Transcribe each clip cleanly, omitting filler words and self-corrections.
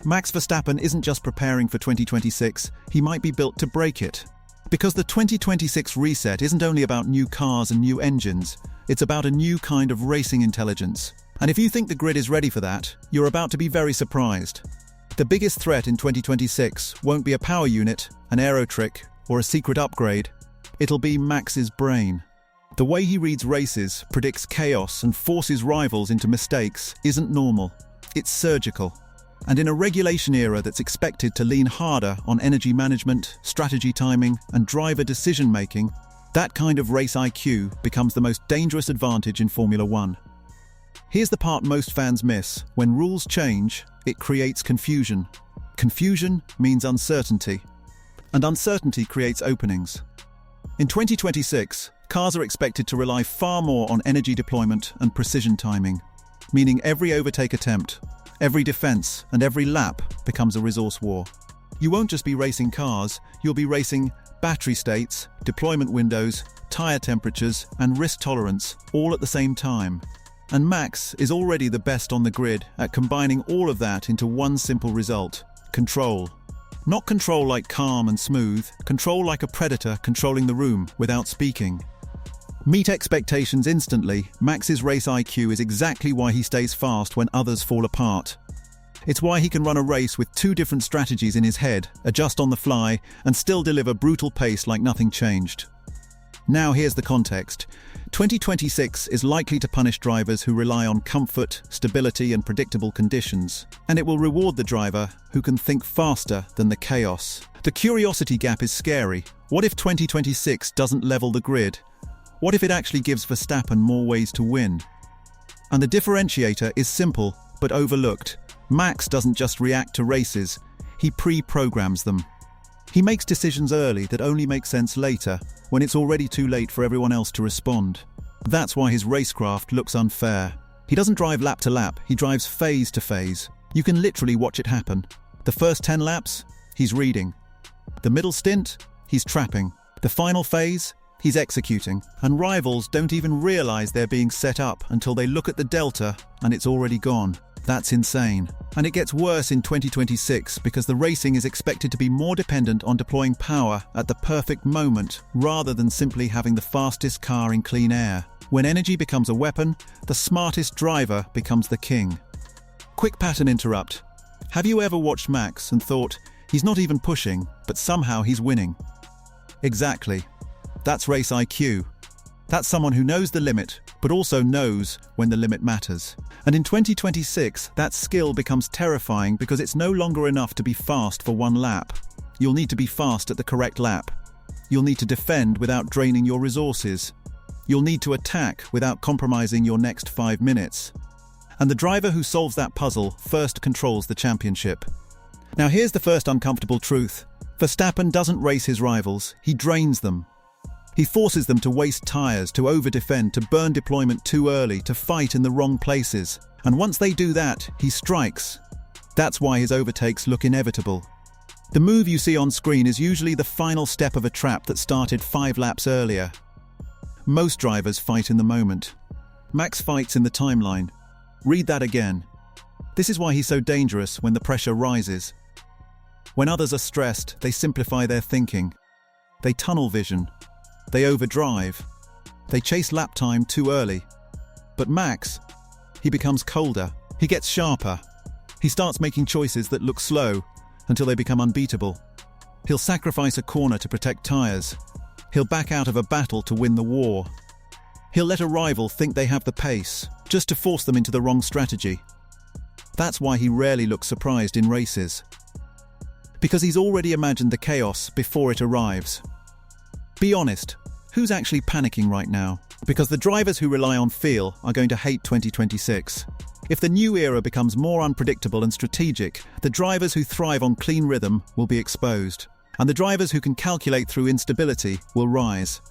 Max Verstappen isn't just preparing for 2026, he might be built to break it. Because the 2026 reset isn't only about new cars and new engines, it's about a new kind of racing intelligence. And if you think the grid is ready for that, you're about to be very surprised. The biggest threat in 2026 won't be a power unit, an aero trick, or a secret upgrade. It'll be Max's brain. The way he reads races, predicts chaos, and forces rivals into mistakes isn't normal. It's surgical. And in a regulation era that's expected to lean harder on energy management, strategy timing, and driver decision-making, that kind of race IQ becomes the most dangerous advantage in Formula One. Here's the part most fans miss. When rules change, it creates confusion. Confusion means uncertainty. And uncertainty creates openings. In 2026, cars are expected to rely far more on energy deployment and precision timing, meaning every overtake attempt, every defense, and every lap becomes a resource war. You won't just be racing cars, you'll be racing battery states, deployment windows, tyre temperatures, and risk tolerance all at the same time. And Max is already the best on the grid at combining all of that into one simple result: control. Not control like calm and smooth, control like a predator controlling the room without speaking. Meet expectations instantly. Max's race IQ is exactly why he stays fast when others fall apart. It's why he can run a race with two different strategies in his head, adjust on the fly, and still deliver brutal pace like nothing changed. Now here's the context. 2026 is likely to punish drivers who rely on comfort, stability, and predictable conditions. And it will reward the driver who can think faster than the chaos. The curiosity gap is scary. What if 2026 doesn't level the grid? What if it actually gives Verstappen more ways to win? And the differentiator is simple, but overlooked. Max doesn't just react to races, he pre-programs them. He makes decisions early that only make sense later, when it's already too late for everyone else to respond. That's why his racecraft looks unfair. He doesn't drive lap to lap, he drives phase to phase. You can literally watch it happen. The first 10 laps, he's reading. The middle stint, he's trapping. The final phase, he's executing. And rivals don't even realize they're being set up until they look at the delta and it's already gone. That's insane. And it gets worse in 2026 because the racing is expected to be more dependent on deploying power at the perfect moment rather than simply having the fastest car in clean air. When energy becomes a weapon, the smartest driver becomes the king. Quick pattern interrupt. Have you ever watched Max and thought, he's not even pushing, but somehow he's winning? Exactly. That's race IQ. That's someone who knows the limit, but also knows when the limit matters. And in 2026, that skill becomes terrifying because it's no longer enough to be fast for one lap. You'll need to be fast at the correct lap. You'll need to defend without draining your resources. You'll need to attack without compromising your next 5 minutes. And the driver who solves that puzzle first controls the championship. Now here's the first uncomfortable truth. Verstappen doesn't race his rivals, he drains them. He forces them to waste tyres, to over-defend, to burn deployment too early, to fight in the wrong places. And once they do that, he strikes. That's why his overtakes look inevitable. The move you see on screen is usually the final step of a trap that started 5 laps earlier. Most drivers fight in the moment. Max fights in the timeline. Read that again. This is why he's so dangerous when the pressure rises. When others are stressed, they simplify their thinking. They tunnel vision. They overdrive. They chase lap time too early. But Max, he becomes colder. He gets sharper. He starts making choices that look slow until they become unbeatable. He'll sacrifice a corner to protect tyres. He'll back out of a battle to win the war. He'll let a rival think they have the pace, just to force them into the wrong strategy. That's why he rarely looks surprised in races. Because he's already imagined the chaos before it arrives. Be honest, who's actually panicking right now? Because the drivers who rely on feel are going to hate 2026. If the new era becomes more unpredictable and strategic, the drivers who thrive on clean rhythm will be exposed. And the drivers who can calculate through instability will rise.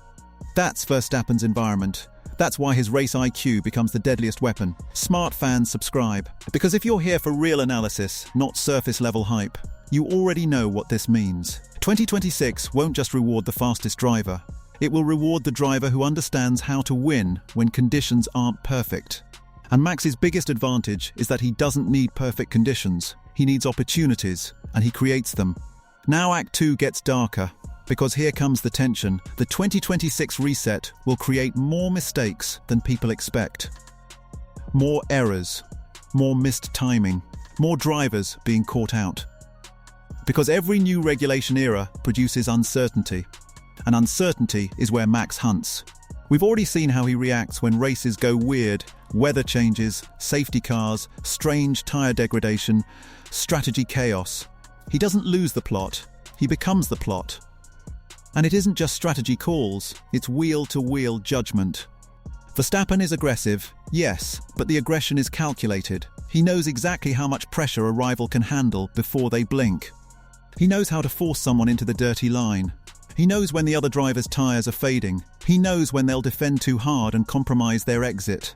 That's Verstappen's environment. That's why his race IQ becomes the deadliest weapon. Smart fans, subscribe. Because if you're here for real analysis, not surface-level hype, you already know what this means. 2026 won't just reward the fastest driver. It will reward the driver who understands how to win when conditions aren't perfect. And Max's biggest advantage is that he doesn't need perfect conditions. he needs opportunities, and he creates them. Now Act 2 gets darker, because here comes the tension. The 2026 reset will create more mistakes than people expect. More errors, more missed timing, more drivers being caught out. Because every new regulation era produces uncertainty, and uncertainty is where Max hunts. We've already seen how he reacts when races go weird, weather changes, safety cars, strange tyre degradation, strategy chaos. He doesn't lose the plot, he becomes the plot. And it isn't just strategy calls, it's wheel-to-wheel judgment. Verstappen is aggressive, yes, but the aggression is calculated. He knows exactly how much pressure a rival can handle before they blink. He knows how to force someone into the dirty line. He knows when the other driver's tyres are fading. He knows when they'll defend too hard and compromise their exit.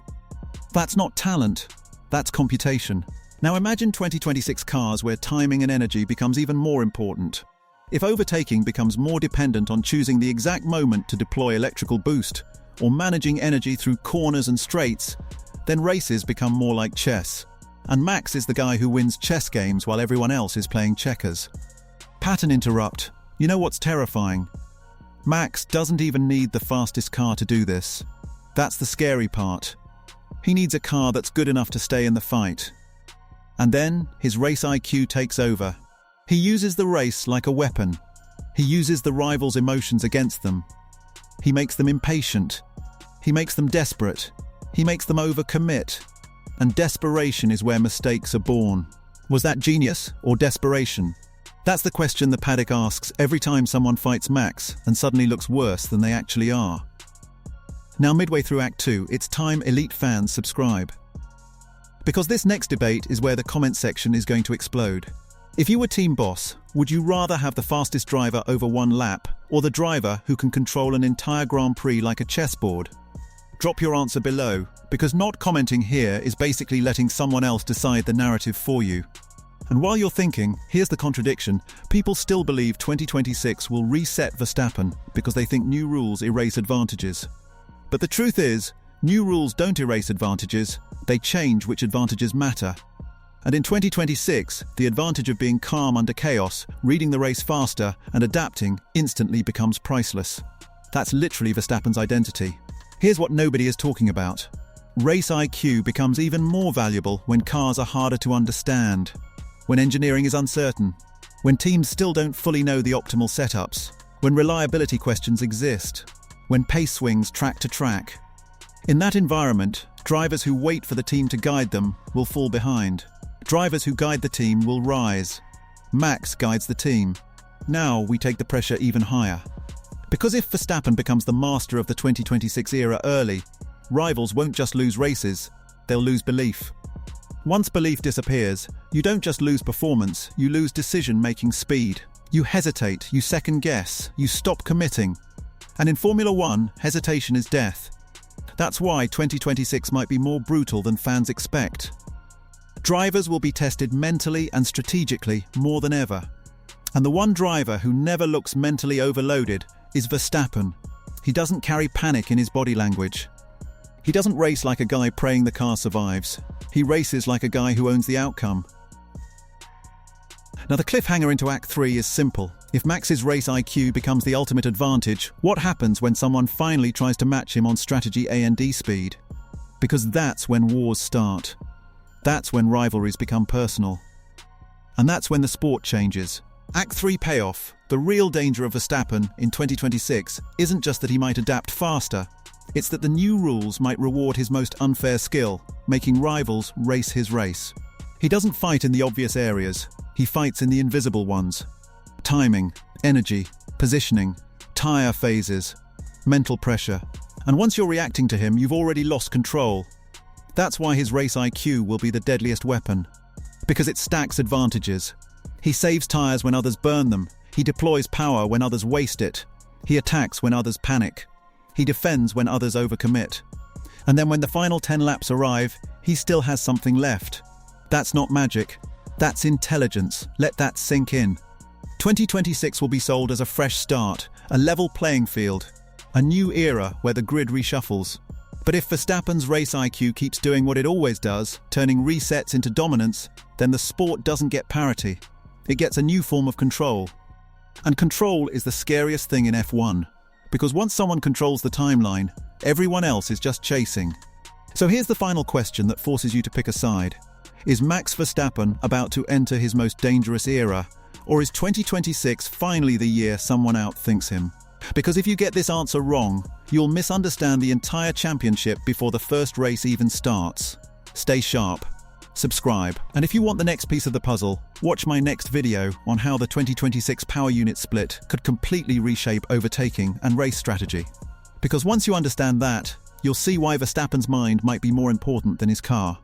That's not talent, that's computation. Now imagine 2026 cars where timing and energy becomes even more important. If overtaking becomes more dependent on choosing the exact moment to deploy electrical boost, or managing energy through corners and straights, then races become more like chess. And Max is the guy who wins chess games while everyone else is playing checkers. Pattern interrupt. You know what's terrifying? Max doesn't even need the fastest car to do this. That's the scary part. He needs a car that's good enough to stay in the fight. And then his race IQ takes over. He uses the race like a weapon. He uses the rival's emotions against them. He makes them impatient. He makes them desperate. He makes them overcommit. And desperation is where mistakes are born. Was that genius or desperation? That's the question the paddock asks every time someone fights Max and suddenly looks worse than they actually are. Now midway through Act 2, it's time elite fans subscribe. Because this next debate is where the comment section is going to explode. If you were team boss, would you rather have the fastest driver over one lap, or the driver who can control an entire Grand Prix like a chessboard? Drop your answer below, because not commenting here is basically letting someone else decide the narrative for you. And while you're thinking, here's the contradiction, people still believe 2026 will reset Verstappen because they think new rules erase advantages. But the truth is, new rules don't erase advantages, they change which advantages matter. And in 2026, the advantage of being calm under chaos, reading the race faster, and adapting instantly becomes priceless. That's literally Verstappen's identity. Here's what nobody is talking about. Race IQ becomes even more valuable when cars are harder to understand, when engineering is uncertain, when teams still don't fully know the optimal setups, when reliability questions exist, when pace swings track to track. In that environment, drivers who wait for the team to guide them will fall behind. Drivers who guide the team will rise. Max guides the team. Now we take the pressure even higher. Because if Verstappen becomes the master of the 2026 era early, rivals won't just lose races, they'll lose belief. Once belief disappears, you don't just lose performance, you lose decision-making speed. You hesitate, you second-guess, you stop committing. And in Formula One, hesitation is death. That's why 2026 might be more brutal than fans expect. Drivers will be tested mentally and strategically more than ever. And the one driver who never looks mentally overloaded is Verstappen. He doesn't carry panic in his body language. He doesn't race like a guy praying the car survives. He races like a guy who owns the outcome. Now the cliffhanger into Act 3 is simple. If Max's race IQ becomes the ultimate advantage, what happens when someone finally tries to match him on strategy A&D speed? Because that's when wars start. That's when rivalries become personal. And that's when the sport changes. Act 3 payoff, the real danger of Verstappen in 2026 isn't just that he might adapt faster, it's that the new rules might reward his most unfair skill, making rivals race his race. He doesn't fight in the obvious areas, he fights in the invisible ones. Timing, energy, positioning, tyre phases, mental pressure. And once you're reacting to him, you've already lost control. That's why his race IQ will be the deadliest weapon. Because it stacks advantages. He saves tyres when others burn them. He deploys power when others waste it. He attacks when others panic. He defends when others overcommit. And then when the final 10 laps arrive, he still has something left. That's not magic. That's intelligence. Let that sink in. 2026 will be sold as a fresh start, a level playing field, a new era where the grid reshuffles. But if Verstappen's race IQ keeps doing what it always does, turning resets into dominance, then the sport doesn't get parity. It gets a new form of control. And control is the scariest thing in F1. Because once someone controls the timeline, everyone else is just chasing. So here's the final question that forces you to pick a side. Is Max Verstappen about to enter his most dangerous era? Or is 2026 finally the year someone outthinks him? Because if you get this answer wrong, you'll misunderstand the entire championship before the first race even starts. Stay sharp, subscribe, and if you want the next piece of the puzzle, watch my next video on how the 2026 power unit split could completely reshape overtaking and race strategy. Because once you understand that, you'll see why Verstappen's mind might be more important than his car.